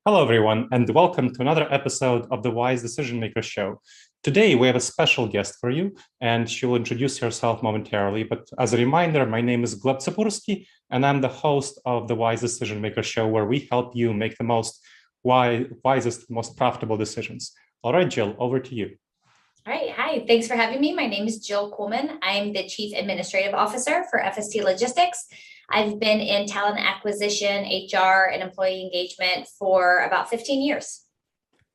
Hello, everyone, and welcome to another episode of the Wise Decision Maker Show. Today, we have a special guest for you, and she will introduce herself momentarily. But as a reminder, my name is Gleb Tsipursky, and I'm the host of the Wise Decision Maker Show, where we help you make the wisest, most profitable decisions. All right, Jill, over to you. All right. Hi. Thanks for having me. My name is Jill Kuhlman. I'm the Chief Administrative Officer for FST Logistics. I've been in talent acquisition, HR, and employee engagement for about 15 years.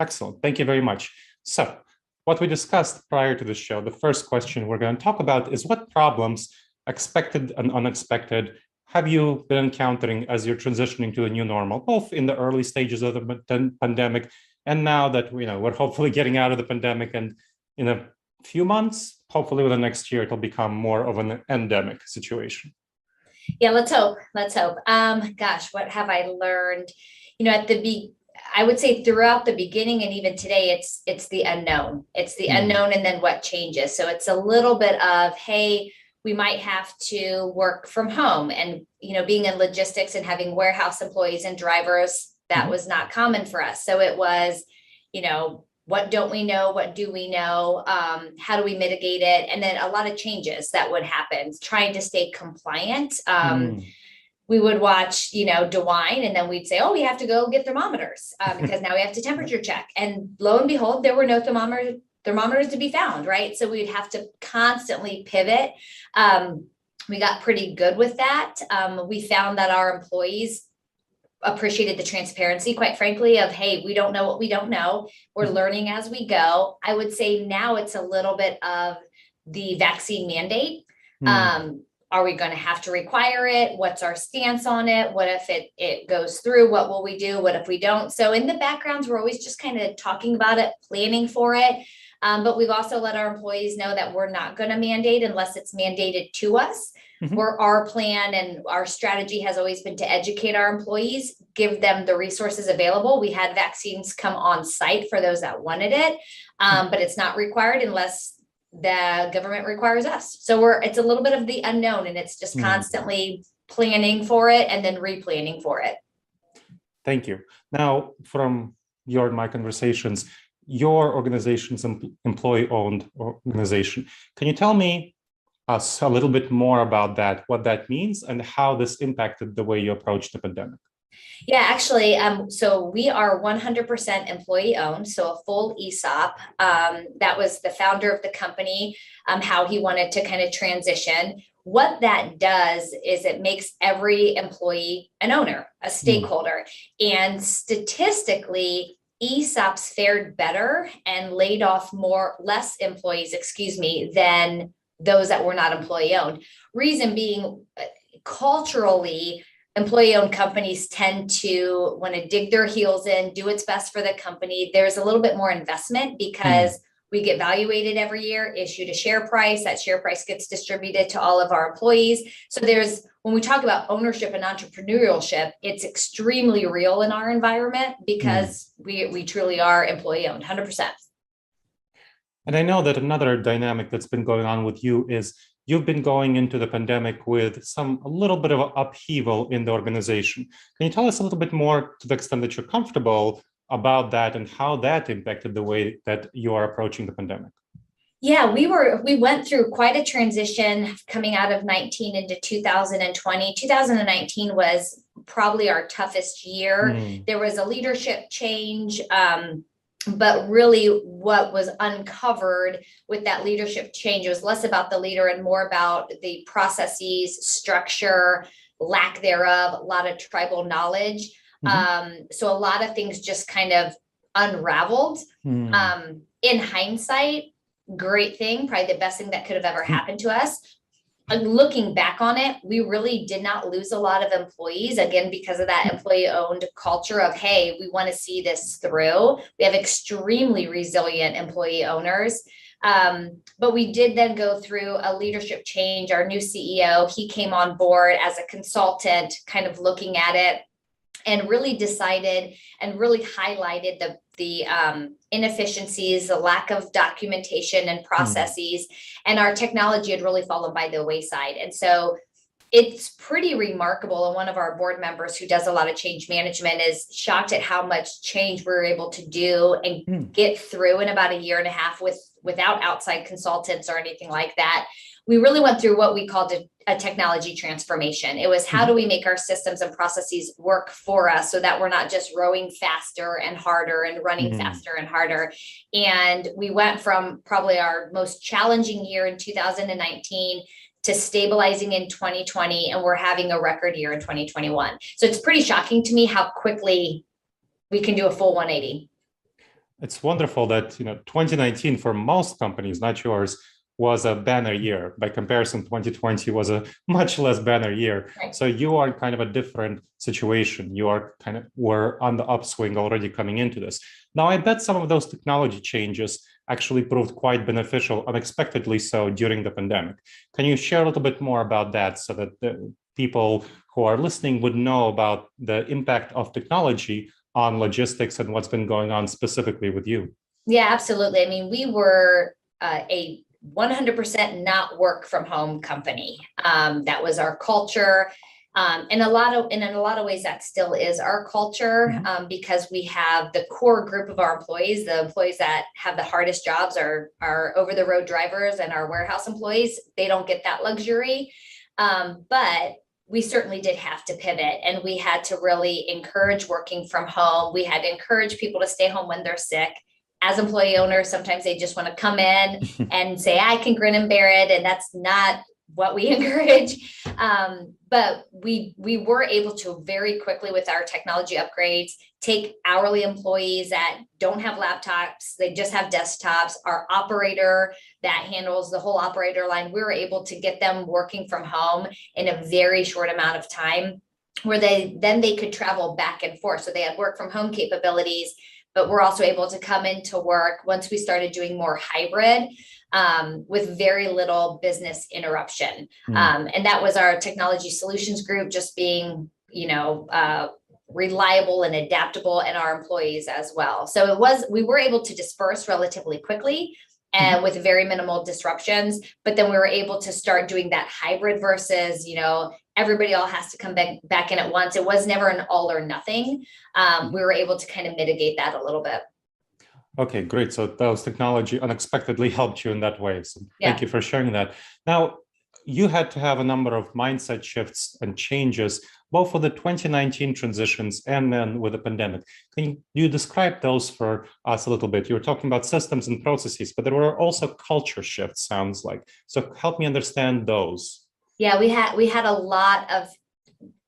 Excellent. Thank you very much. So, what we discussed prior to the show, the first question we're going to talk about is what problems, expected and unexpected, have you been encountering as you're transitioning to a new normal, both in the early stages of the pandemic and now that we're hopefully getting out of the pandemic, and in a few months, hopefully within the next year, it'll become more of an endemic situation. Yeah, let's hope. Let's hope. Gosh, what have I learned? I would say throughout the beginning and even today, it's the unknown. It's the unknown, and then what changes. So it's a little bit of, hey, we might have to work from home, and being in logistics and having warehouse employees and drivers, that was not common for us. So it was, what don't we know? What do we know? How do we mitigate it? And then a lot of changes that would happen, trying to stay compliant. We would watch, DeWine, and then we'd say, oh, we have to go get thermometers because now we have to temperature check. And lo and behold, there were no thermometers to be found, right? So we'd have to constantly pivot. We got pretty good with that. We found that our employees appreciated the transparency, quite frankly, of, hey, we don't know what we don't know. We're learning as we go. I would say now it's a little bit of the vaccine mandate. Are we going to have to require it? What's our stance on it? What if it goes through? What will we do? What if we don't? So in the backgrounds, we're always just kind of talking about it, planning for it. But we've also let our employees know that we're not going to mandate unless it's mandated to us. Where our plan and our strategy has always been to educate our employees, give them the resources available. We had vaccines come on site for those that wanted it, but it's not required unless the government requires us. So it's a little bit of the unknown, and it's just constantly planning for it and then replanning for it. Thank you. Now, from your and my conversations, your organization's employee-owned organization. Can you tell us a little bit more about that, what that means, and how this impacted the way you approached the pandemic? Yeah, actually, so we are 100% employee owned, so a full ESOP. That was the founder of the company, how he wanted to kind of transition. What that does is it makes every employee an owner, a stakeholder. And statistically, ESOPs fared better and laid off less employees, than those that were not employee owned. Reason being, culturally, employee owned companies tend to want to dig their heels in, do what's best for the company. There's a little bit more investment because we get valuated every year, issued a share price. That share price gets distributed to all of our employees. So when we talk about ownership and entrepreneurship, it's extremely real in our environment because we truly are employee owned, 100%. And I know that another dynamic that's been going on with you is you've been going into the pandemic with a little bit of upheaval in the organization. Can you tell us a little bit more, to the extent that you're comfortable, about that and how that impacted the way that you are approaching the pandemic? Yeah, we went through quite a transition coming out of 19 into 2020. 2019 was probably our toughest year. There was a leadership change. But really what was uncovered with that leadership change was less about the leader and more about the processes, structure, lack thereof, a lot of tribal knowledge. So a lot of things just kind of unraveled. In hindsight, great thing, probably the best thing that could have ever happened to us. Looking back on it, we really did not lose a lot of employees, again, because of that employee-owned culture of, hey, we want to see this through. We have extremely resilient employee owners. But we did then go through a leadership change. Our new CEO, he came on board as a consultant, kind of looking at it, and really decided and really highlighted the inefficiencies, the lack of documentation and processes, and our technology had really fallen by the wayside. And so it's pretty remarkable. And one of our board members who does a lot of change management is shocked at how much change we were able to do and get through in about a year and a half without outside consultants or anything like that. We really went through what we called a technology transformation. It was how do we make our systems and processes work for us so that we're not just rowing faster and harder and running faster and harder. And we went from probably our most challenging year in 2019 to stabilizing in 2020, and we're having a record year in 2021. So it's pretty shocking to me how quickly we can do a full 180. It's wonderful that 2019 for most companies, not yours, was a banner year. By comparison, 2020 was a much less banner year. Right. So you are kind of a different situation. You are were on the upswing already coming into this. Now, I bet some of those technology changes actually proved quite beneficial, unexpectedly so, during the pandemic. Can you share a little bit more about that so that the people who are listening would know about the impact of technology on logistics and what's been going on specifically with you? Yeah, absolutely. I mean, we were a 100% not work from home company. That was our culture. And in a lot of ways, that still is our culture, because we have the core group of our employees. The employees that have the hardest jobs are over the road drivers and our warehouse employees. They don't get that luxury. But we certainly did have to pivot, and we had to really encourage working from home. We had to encourage people to stay home when they're sick. As employee owners, sometimes they just want to come in and say, I can grin and bear it. And that's not what we encourage. But we were able to very quickly, with our technology upgrades, take hourly employees that don't have laptops, they just have desktops. Our operator that handles the whole operator line, we were able to get them working from home in a very short amount of time, where they could travel back and forth. So they had work from home capabilities, but we're also able to come into work once we started doing more hybrid, with very little business interruption. And that was our technology solutions group, just being, reliable and adaptable, and our employees as well. So we were able to disperse relatively quickly and with very minimal disruptions, but then we were able to start doing that hybrid versus, everybody all has to come back in at once. It was never an all or nothing. We were able to kind of mitigate that a little bit. Okay, great. So those technology unexpectedly helped you in that way. So thank you for sharing that. Now, you had to have a number of mindset shifts and changes, both for the 2019 transitions and then with the pandemic. Can you describe those for us a little bit? You were talking about systems and processes, but there were also culture shifts, sounds like. So help me understand those. Yeah, we had a lot of,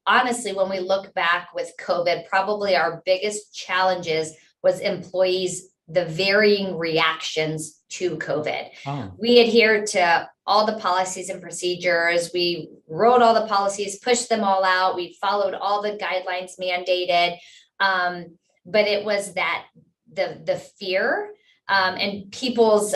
honestly, when we look back with COVID, probably our biggest challenges was employees, the varying reactions to COVID. We adhered to all the policies and procedures. We wrote all the policies, pushed them all out. We followed all the guidelines mandated. But it was that the fear and people's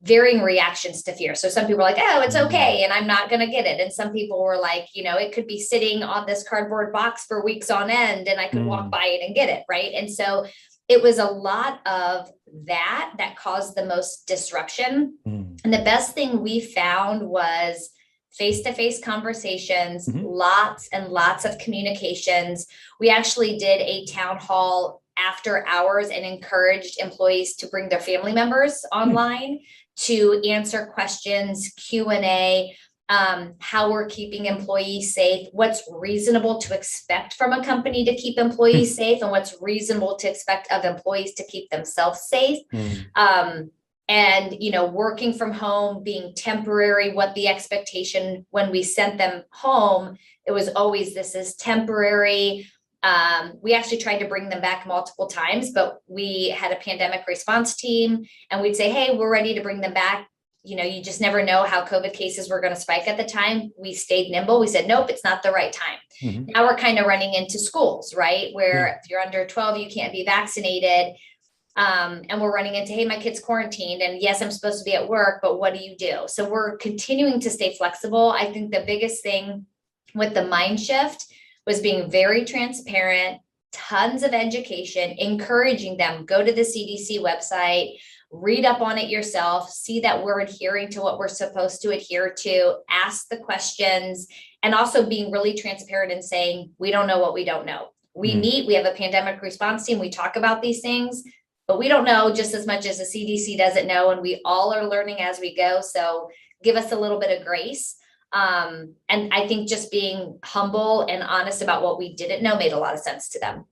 varying reactions to fear. So some people were like, oh, it's okay, and I'm not going to get it. And some people were like, it could be sitting on this cardboard box for weeks on end, and I could walk by it and get it, right? And so it was a lot of that caused the most disruption. And the best thing we found was face-to-face conversations, lots and lots of communications. We actually did a town hall after hours and encouraged employees to bring their family members online to answer questions, Q&A, how we're keeping employees safe, what's reasonable to expect from a company to keep employees safe, and what's reasonable to expect of employees to keep themselves safe. And, working from home being temporary, what the expectation when we sent them home, it was always, this is temporary. We actually tried to bring them back multiple times, but we had a pandemic response team, and we'd say, hey, we're ready to bring them back. You just never know how COVID cases were going to spike at the time. We stayed nimble. We said, nope, it's not the right time. Now we're kind of running into schools, right? Where if you're under 12, you can't be vaccinated. And we're running into, hey, my kid's quarantined, and yes, I'm supposed to be at work, but what do you do? So we're continuing to stay flexible. I think the biggest thing with the mind shift was being very transparent, tons of education, encouraging them, go to the CDC website, read up on it yourself, see that we're adhering to what we're supposed to adhere to, ask the questions, and also being really transparent and saying, we don't know what we don't know. We meet, we have a pandemic response team, we talk about these things, but we don't know just as much as the CDC doesn't know, and we all are learning as we go. So give us a little bit of grace. And I think just being humble and honest about what we didn't know made a lot of sense to them.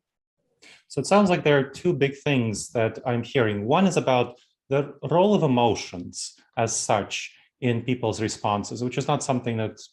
So it sounds like there are two big things that I'm hearing. One is about the role of emotions as such in people's responses, which is not something that's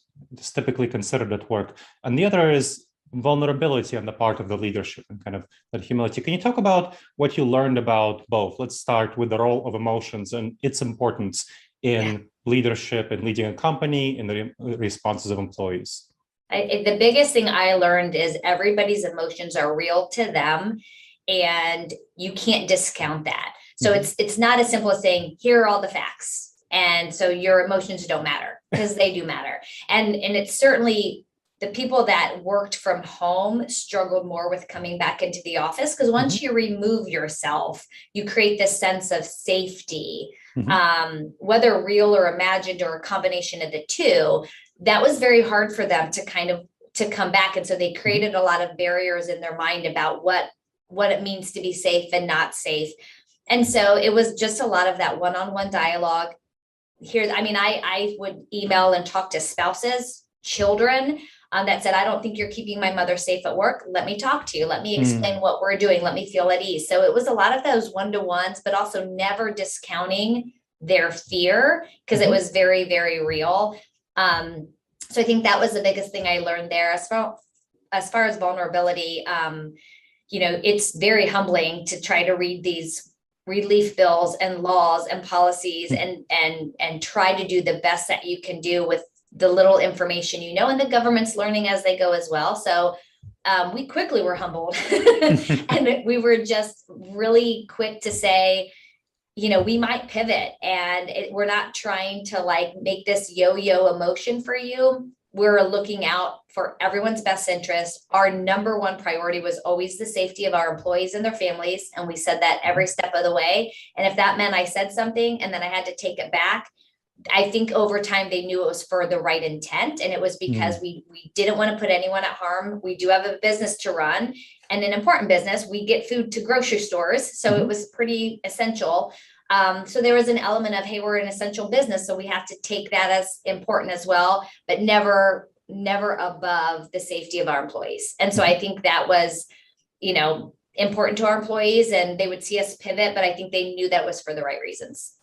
typically considered at work. And the other is vulnerability on the part of the leadership and kind of that humility. Can you talk about what you learned about both? Let's start with the role of emotions and its importance in leadership and leading a company, in the responses of employees. The biggest thing I learned is everybody's emotions are real to them, and you can't discount that. So it's not as simple as saying, here are all the facts, and so your emotions don't matter, because they do matter. And it's certainly the people that worked from home struggled more with coming back into the office, because once you remove yourself, you create this sense of safety, whether real or imagined or a combination of the two. That was very hard for them to come back. And so they created a lot of barriers in their mind about what it means to be safe and not safe. And so it was just a lot of that one-on-one dialogue here. I mean, I would email and talk to spouses, children, that said, I don't think you're keeping my mother safe at work. Let me talk to you. Let me explain what we're doing. Let me feel at ease. So it was a lot of those one-to-ones, but also never discounting their fear, because it was very, very real. So I think that was the biggest thing I learned there. As far as vulnerability, it's very humbling to try to read these relief bills and laws and policies and try to do the best that you can do with the little information, and the government's learning as they go as well. So we quickly were humbled and we were just really quick to say, we might pivot, and we're not trying to make this yo-yo emotion for you. We're looking out for everyone's best interest. Our number one priority was always the safety of our employees and their families. And we said that every step of the way. And if that meant I said something and then I had to take it back, I think over time they knew it was for the right intent. And it was because we didn't want to put anyone at harm. We do have a business to run, and an important business. We get food to grocery stores. So it was pretty essential. So there was an element of, hey, we're an essential business, so we have to take that as important as well, but never above the safety of our employees. And so I think that was, important to our employees, and they would see us pivot, but I think they knew that was for the right reasons.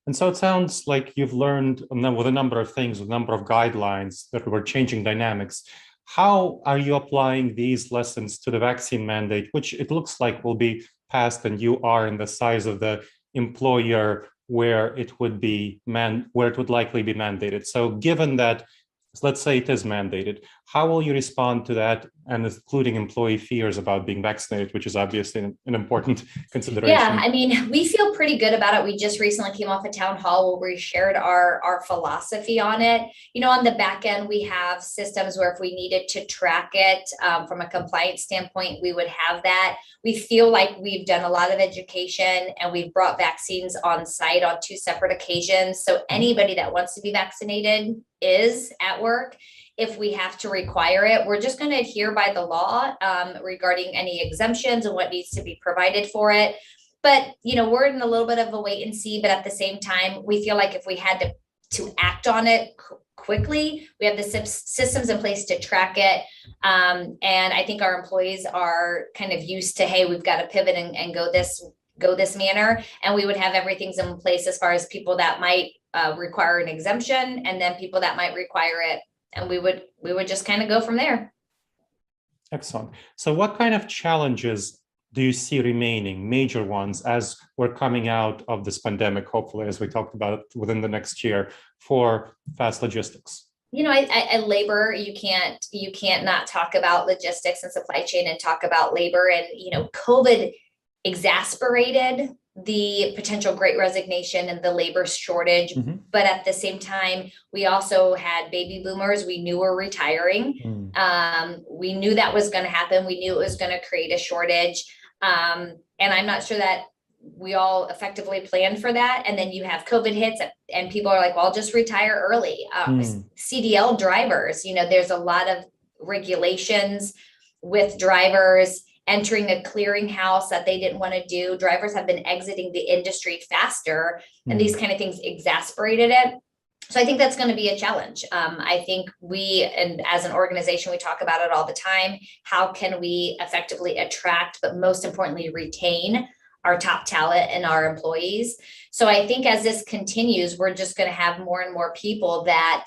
And so it sounds like you've learned with a number of things, a number of guidelines that were changing dynamics. How are you applying these lessons to the vaccine mandate, which it looks like will be passed, and you are in the size of the employer where it would likely be mandated? So given that, let's say it is mandated, how will you respond to that, and including employee fears about being vaccinated, which is obviously an important consideration? Yeah, I mean, we feel pretty good about it. We just recently came off a town hall where we shared our philosophy on it. On the back end, we have systems where if we needed to track it from a compliance standpoint, we would have that. We feel like we've done a lot of education, and we've brought vaccines on site on 2 separate occasions. So anybody that wants to be vaccinated is at work. If we have to require it, we're just going to adhere by the law regarding any exemptions and what needs to be provided for it. But, we're in a little bit of a wait and see, but at the same time, we feel like if we had to act on it quickly, we have the systems in place to track it. And I think our employees are kind of used to, hey, we've got to pivot and go this manner. And we would have everything in place as far as people that might require an exemption, and then people that might require it. And we would just kind of go from there. Excellent. So what kind of challenges do you see remaining, major ones, as we're coming out of this pandemic, hopefully, as we talked about within the next year, for FST Logistics? I labor, you can't not talk about logistics and supply chain and talk about labor. And, COVID exacerbated the potential great resignation and the labor shortage. But at the same time, we also had baby boomers we knew were retiring. We knew that was going to happen. We knew it was going to create a shortage. And I'm not sure that we all effectively planned for that. And then you have COVID hits and people are like, well, I'll just retire early. CDL drivers, there's a lot of regulations with drivers entering a clearinghouse that they didn't want to do. Drivers have been exiting the industry faster, and these kind of things exasperated it. So I think that's going to be a challenge. I think and as an organization, we talk about it all the time. How can we effectively attract, but most importantly, retain our top talent and our employees? So I think as this continues, we're just going to have more and more people that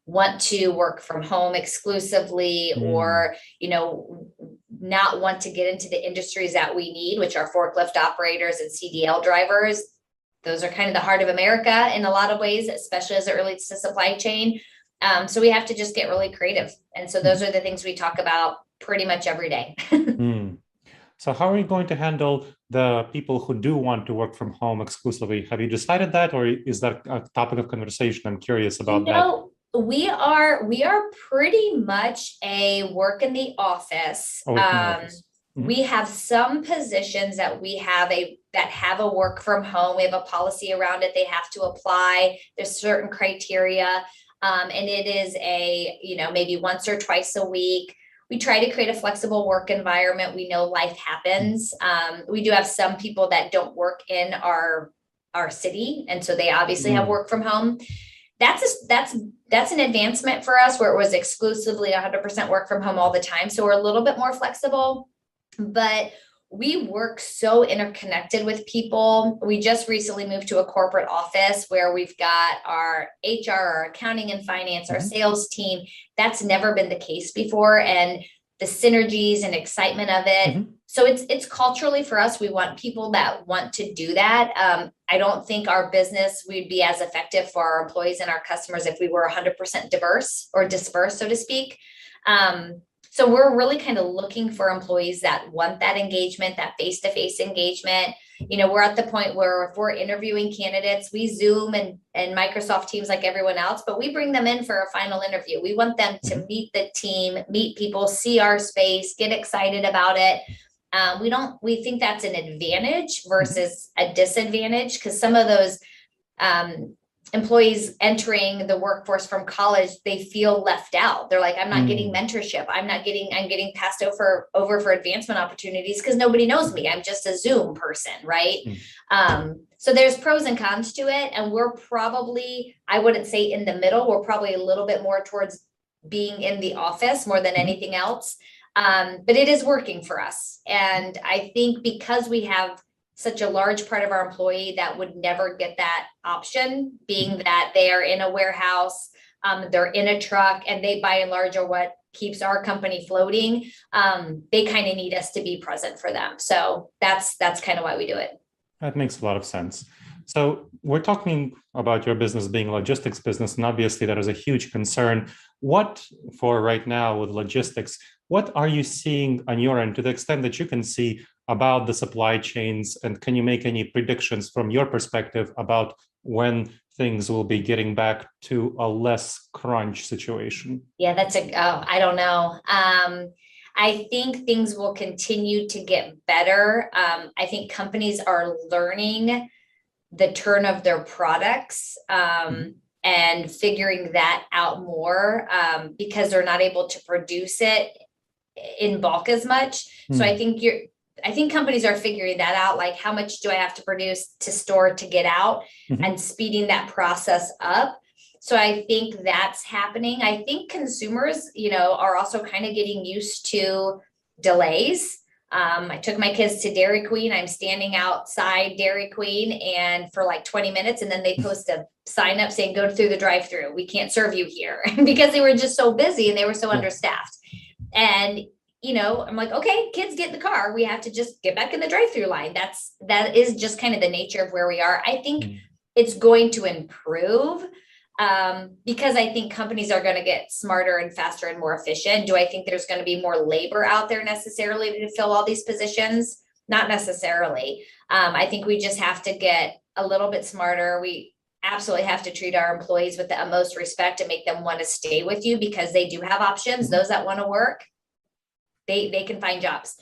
want to work from home exclusively, or, not want to get into the industries that we need, which are forklift operators and CDL drivers. Those are kind of the heart of America in a lot of ways, especially as it relates to supply chain. So we have to just get really creative. And so those are the things we talk about pretty much every day. So how are you going to handle the people who do want to work from home exclusively? Have you decided that, or is that a topic of conversation? I'm curious about that. We are pretty much a work in the office. We have some positions that that have a work from home. We have a policy around it. They have to apply. There's certain criteria. And it is maybe once or twice a week. We try to create a flexible work environment. We know life happens. We do have some people that don't work in our city, and so they obviously have work from home. That's an advancement for us, where it was exclusively 100% work from home all the time. So we're a little bit more flexible, but we work so interconnected with people. We just recently moved to a corporate office where we've got our HR, our accounting and finance, our sales team. That's never been the case before. And the synergies and excitement of it. So it's culturally for us, we want people that want to do that. I don't think our business would be as effective for our employees and our customers if we were 100% diverse or dispersed, so to speak. So we're really kind of looking for employees that want that engagement, that face-to-face engagement. We're at the point where if we're interviewing candidates, we Zoom and Microsoft Teams like everyone else, but we bring them in for a final interview. We want them to meet the team, meet people, see our space, get excited about it. We think that's an advantage versus a disadvantage, because some of those employees entering the workforce from college, they feel left out. They're like, I'm not getting mentorship. I'm getting passed over for advancement opportunities because nobody knows me. I'm just a Zoom person, right? So there's pros and cons to it. And we're probably, I wouldn't say in the middle, we're probably a little bit more towards being in the office more than anything else. But it is working for us. And I think because we have such a large part of our employee that would never get that option, being that they are in a warehouse, they're in a truck, and they by and large are what keeps our company floating. They kind of need us to be present for them. So that's kind of why we do it. That makes a lot of sense. So we're talking about your business being a logistics business, and obviously that is a huge concern. What for right now with logistics, what are you seeing on your end to the extent that you can see about the supply chains? And can you make any predictions from your perspective about when things will be getting back to a less crunch situation? Yeah, I don't know. I think things will continue to get better. I think companies are learning the turn of their products and figuring that out more because they're not able to produce it in bulk as much. So I think companies are figuring that out, like how much do I have to produce to store to get out and speeding that process up. So I think that's happening. I think consumers, are also kind of getting used to delays. I took my kids to Dairy Queen. I'm standing outside Dairy Queen and for like 20 minutes, and then they post a sign up saying, go through the drive-through. We can't serve you here because they were just so busy and they were so understaffed. And, I'm like, okay, kids, get in the car. We have to just get back in the drive-through line. That is just kind of the nature of where we are. I think it's going to improve because I think companies are going to get smarter and faster and more efficient. Do I think there's going to be more labor out there necessarily to fill all these positions? Not necessarily. I think we just have to get a little bit smarter. We absolutely have to treat our employees with the utmost respect and make them want to stay with you because they do have options, those that want to work. they can find jobs.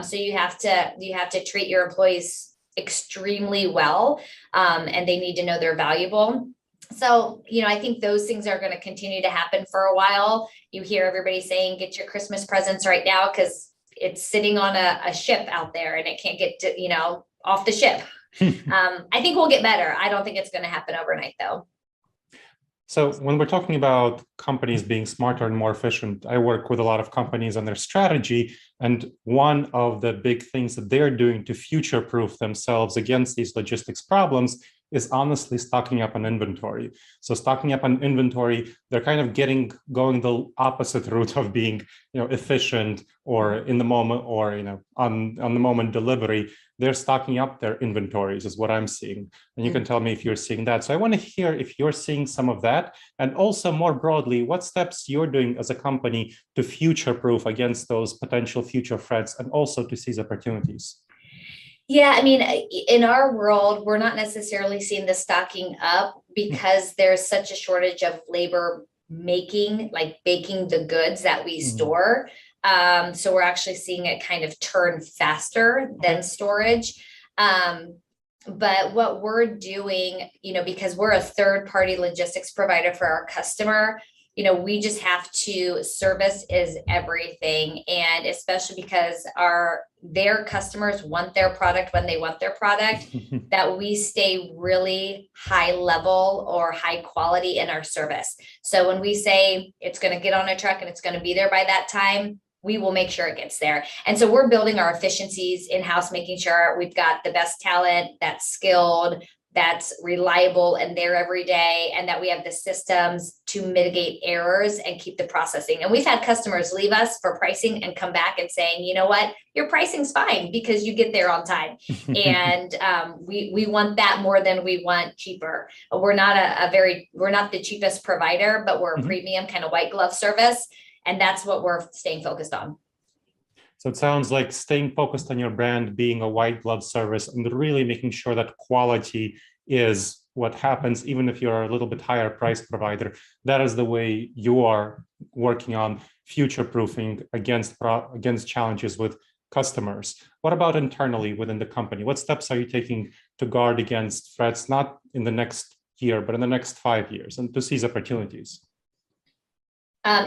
So you have to treat your employees extremely well, and they need to know they're valuable. So, I think those things are going to continue to happen for a while. You hear everybody saying, get your Christmas presents right now, because it's sitting on a ship out there and it can't get to, off the ship. I think we'll get better. I don't think it's going to happen overnight, though. So when we're talking about companies being smarter and more efficient, I work with a lot of companies on their strategy. And one of the big things that they're doing to future-proof themselves against these logistics problems is honestly stocking up on inventory. So stocking up on inventory, they're kind of going the opposite route of being, efficient or in the moment, or on the moment delivery. They're stocking up their inventories is what I'm seeing. And you can tell me if you're seeing that. So I want to hear if you're seeing some of that, and also more broadly, what steps you're doing as a company to future-proof against those potential future threats and also to seize opportunities. Yeah, I mean, in our world, we're not necessarily seeing the stocking up because there's such a shortage of labor baking the goods that we store. So we're actually seeing it kind of turn faster than storage. But what we're doing, because we're a third-party logistics provider for our customer, we just have to, service is everything. And especially because their customers want their product when they want their product, that we stay really high level or high quality in our service. So when we say it's going to get on a truck and it's going to be there by that time, we will make sure it gets there. And so we're building our efficiencies in-house, making sure we've got the best talent that's skilled, that's reliable and there every day, and that we have the systems to mitigate errors and keep the processing. And we've had customers leave us for pricing and come back and saying, you know what, your pricing's fine because you get there on time. And we want that more than we want cheaper. We're not we're not the cheapest provider, but we're a premium kind of white glove service. And that's what we're staying focused on. So it sounds like staying focused on your brand, being a white glove service, and really making sure that quality is what happens, even if you're a little bit higher price provider. That is the way you are working on future-proofing against challenges with customers. What about internally within the company? What steps are you taking to guard against threats, not in the next year, but in the next 5 years, and to seize opportunities?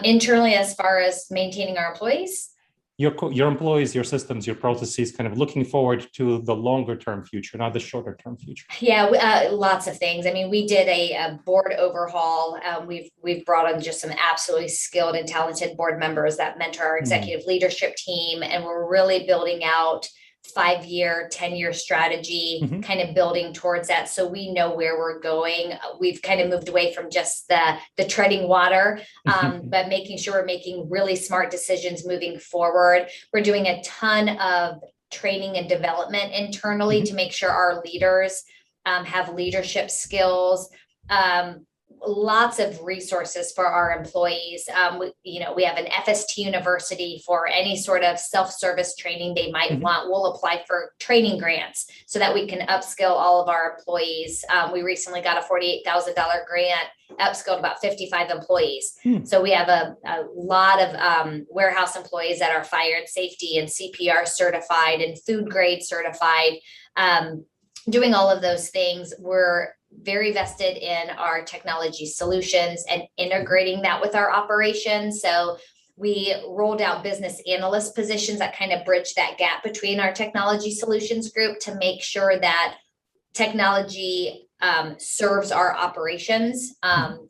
Internally, as far as maintaining our employees? Your employees, your systems, your processes, kind of looking forward to the longer term future, not the shorter term future. Yeah, lots of things. I mean, we did a board overhaul. We've brought on just some absolutely skilled and talented board members that mentor our executive leadership team, and we're really building out 5-year, 10-year strategy, kind of building towards that. So we know where we're going. We've kind of moved away from just the treading water, but making sure we're making really smart decisions moving forward. We're doing a ton of training and development internally to make sure our leaders have leadership skills. Lots of resources for our employees. We have an FST University for any sort of self-service training they might want. We'll apply for training grants so that we can upskill all of our employees. We recently got a $48,000 grant, upskilled about 55 employees. So we have a lot of warehouse employees that are fire and safety and CPR certified and food grade certified. Doing all of those things, we're very vested in our technology solutions and integrating that with our operations. So we rolled out business analyst positions that kind of bridge that gap between our technology solutions group to make sure that technology serves our operations.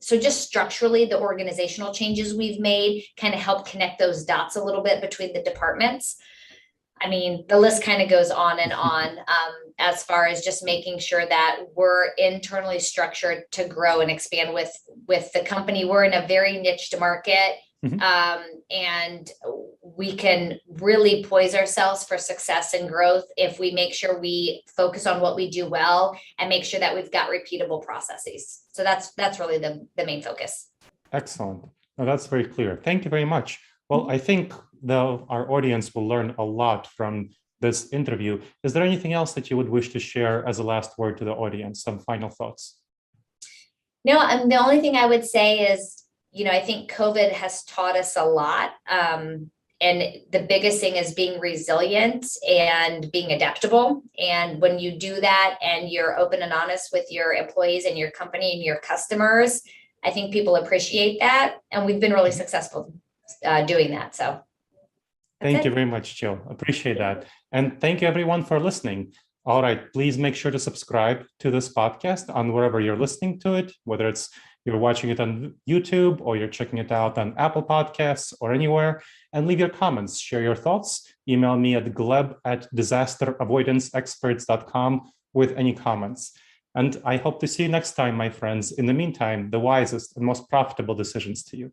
So just structurally, the organizational changes we've made kind of help connect those dots a little bit between the departments. I mean, the list kind of goes on and on as far as just making sure that we're internally structured to grow and expand with the company. We're in a very niched market, and we can really poise ourselves for success and growth if we make sure we focus on what we do well and make sure that we've got repeatable processes. So that's really the main focus. Excellent. No, that's very clear. Thank you very much. Well, I think our audience will learn a lot from this interview. Is there anything else that you would wish to share as a last word to the audience? Some final thoughts? No, the only thing I would say is, I think COVID has taught us a lot. the biggest thing is being resilient and being adaptable. And when you do that and you're open and honest with your employees and your company and your customers, I think people appreciate that. And we've been really successful doing that. So thank you very much, Jill. Appreciate that. And thank you everyone for listening. All right, please make sure to subscribe to this podcast on wherever you're listening to it, whether it's you're watching it on YouTube or you're checking it out on Apple Podcasts or anywhere, and leave your comments, share your thoughts. Email me at gleb@disasteravoidanceexperts.com with any comments. And I hope to see you next time, my friends. In the meantime, the wisest and most profitable decisions to you.